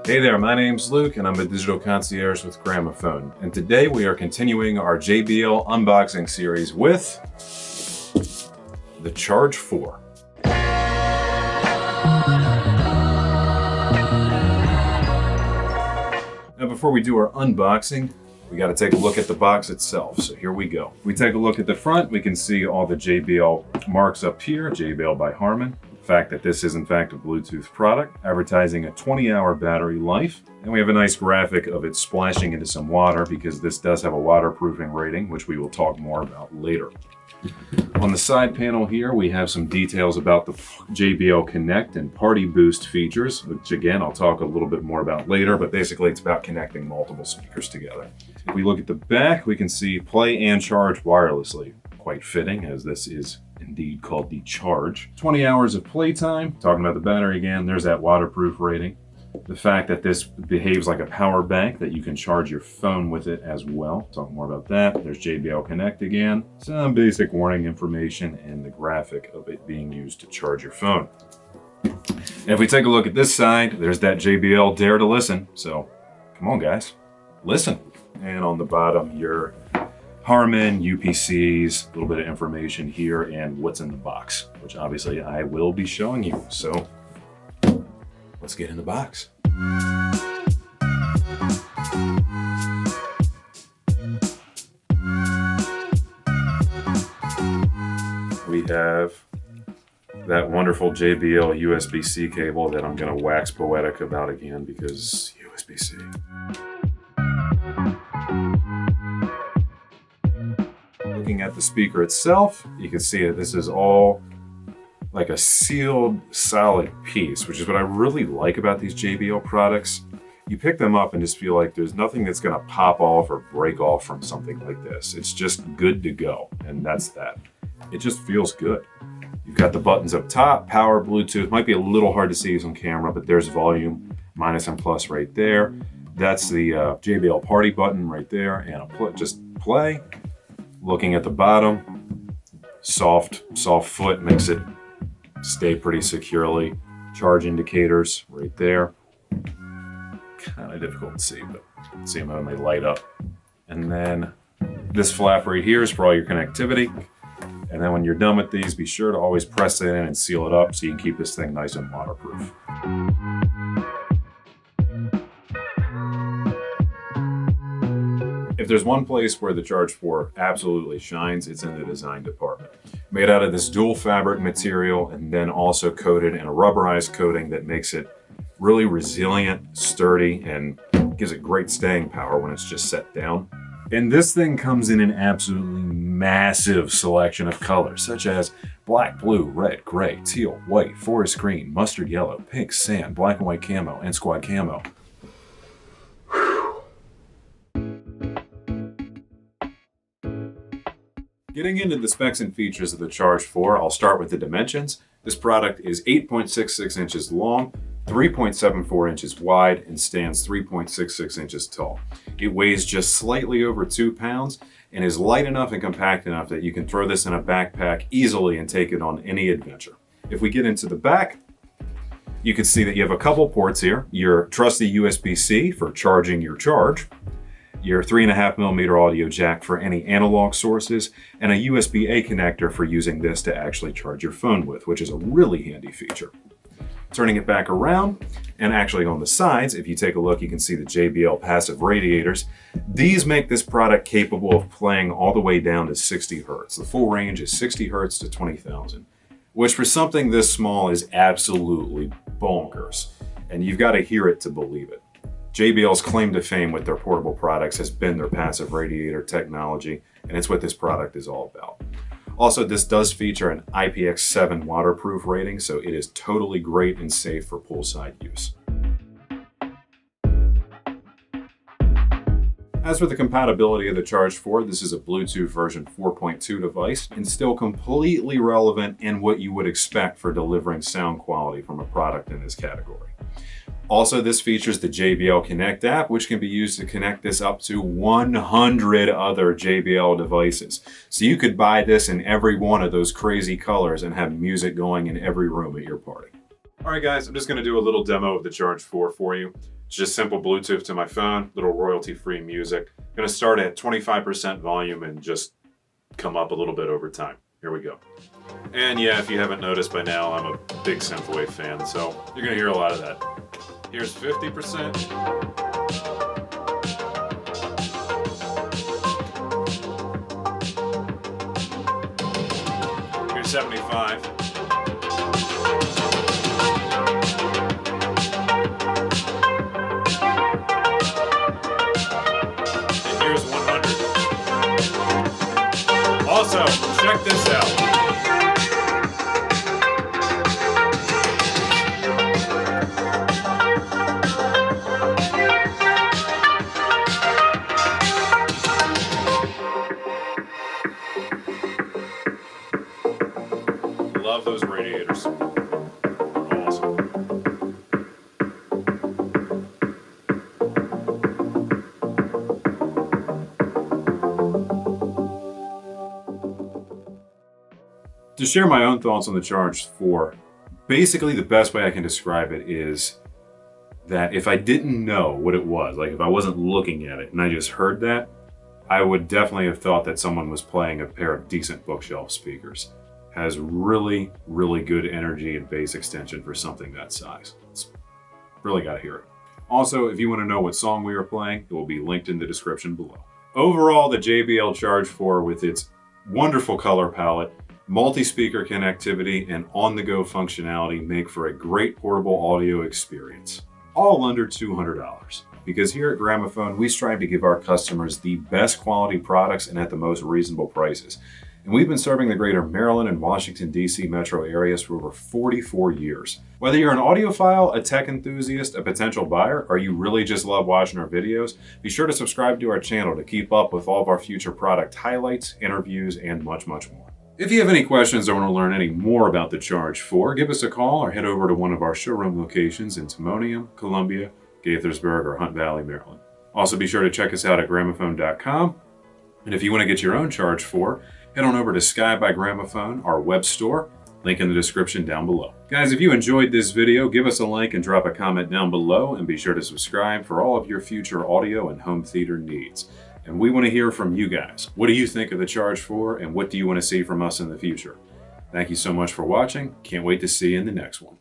Hey there, my name's Luke and I'm a Digital Concierge with Gramophone. And today we are continuing our JBL unboxing series with the Charge 4. Now before we do our unboxing, we got to take a look at the box itself. So here we go. If we take a look at the front, we can see all the JBL marks up here, JBL by Harman. The fact that this is in fact a Bluetooth product, advertising a 20-hour battery life. And we have a nice graphic of it splashing into some water because this does have a waterproofing rating, which we will talk more about later. On the side panel here, we have some details about the JBL Connect and Party Boost features, which again, I'll talk a little bit more about later, but basically it's about connecting multiple speakers together. If we look at the back, we can see play and charge wirelessly. Quite fitting, as this is indeed called the Charge. 20 hours of playtime. Talking about the battery again, there's that waterproof rating. The fact that this behaves like a power bank, that you can charge your phone with it as well. Talk more about that. There's JBL Connect again. Some basic warning information and the graphic of it being used to charge your phone. And if we take a look at this side, there's that JBL Dare to Listen. So come on guys, listen. And on the bottom, your Harman, UPCs, a little bit of information here and what's in the box, which obviously I will be showing you. So let's get in the box. We have that wonderful JBL USB-C cable that I'm going to wax poetic about again because USB-C. Looking at the speaker itself, you can see that this is all like a sealed, solid piece, which is what I really like about these JBL products. You pick them up and just feel like there's nothing that's gonna pop off or break off from something like this. It's just good to go, and that's that. It just feels good. You've got the buttons up top, power, Bluetooth. Might be a little hard to see on camera, but there's volume, minus and plus right there. That's the JBL party button right there, and just play. Looking at the bottom, soft foot makes it stay pretty securely. Charge indicators right there. Kind of difficult to see, but see them when they light up. And then this flap right here is for all your connectivity. And then when you're done with these, be sure to always press it in and seal it up so you can keep this thing nice and waterproof. If there's one place where the Charge 4 absolutely shines, it's in the design department. Made out of this dual fabric material and then also coated in a rubberized coating that makes it really resilient, sturdy, and gives it great staying power when it's just set down. And this thing comes in an absolutely massive selection of colors, such as black, blue, red, gray, teal, white, forest green, mustard yellow, pink, sand, black and white camo, and squad camo. Getting into the specs and features of the Charge 4, I'll start with the dimensions. This product is 8.66 inches long, 3.74 inches wide, and stands 3.66 inches tall. It weighs just slightly over 2 pounds and is light enough and compact enough that you can throw this in a backpack easily and take it on any adventure. If we get into the back, you can see that you have a couple ports here. Your trusty USB-C for charging your Charge, your 3.5mm audio jack for any analog sources, and a USB-A connector for using this to actually charge your phone with, which is a really handy feature. Turning it back around, and actually on the sides, if you take a look, you can see the Jbl Passive Radiators. These make this product capable of playing all the way down to 60 Hertz. The full range is 60 Hertz to 20,000, which for something this small is absolutely bonkers. And you've got to hear it to believe it. JBL's claim to fame with their portable products has been their passive radiator technology, and it's what this product is all about. Also, this does feature an IPX7 waterproof rating, so it is totally great and safe for poolside use. As for the compatibility of the Charge 4, this is a Bluetooth version 4.2 device and still completely relevant in what you would expect for delivering sound quality from a product in this category. Also, this features the JBL Connect app, which can be used to connect this up to 100 other JBL devices. So you could buy this in every one of those crazy colors and have music going in every room at your party. All right, guys, I'm just going to do a little demo of the Charge 4 for you. Just simple Bluetooth to my phone, little royalty-free music. Gonna start at 25% volume and just come up a little bit over time. Here we go. And yeah, if you haven't noticed by now, I'm a big synthwave fan, so you're gonna hear a lot of that. Here's 50%. Here's 75. And here's 100. Also, check this out. Love those radiators. Awesome. To share my own thoughts on the Charge 4, basically the best way I can describe it is that if I didn't know what it was, like if I wasn't looking at it and I just heard that, I would definitely have thought that someone was playing a pair of decent bookshelf speakers. Has really, really good energy and bass extension for something that size. It's really gotta hear it. Also, if you wanna know what song we are playing, it will be linked in the description below. Overall, the JBL Charge 4 with its wonderful color palette, multi-speaker connectivity, and on-the-go functionality make for a great portable audio experience. All under $200. Because here at Gramophone, we strive to give our customers the best quality products and at the most reasonable prices. And we've been serving the greater Maryland and Washington, D.C. metro areas for over 44 years. Whether you're an audiophile, a tech enthusiast, a potential buyer, or you really just love watching our videos, be sure to subscribe to our channel to keep up with all of our future product highlights, interviews, and much, much more. If you have any questions or want to learn any more about the Charge 4, give us a call or head over to one of our showroom locations in Timonium, Columbia, Gaithersburg, or Hunt Valley, Maryland. Also be sure to check us out at gramophone.com. And if you want to get your own Charge 4, head on over to Sky by Gramophone, our web store, link in the description down below. Guys, if you enjoyed this video, give us a like and drop a comment down below, and be sure to subscribe for all of your future audio and home theater needs. And we want to hear from you guys. What do you think of the Charge 4, and what do you want to see from us in the future? Thank you so much for watching. Can't wait to see you in the next one.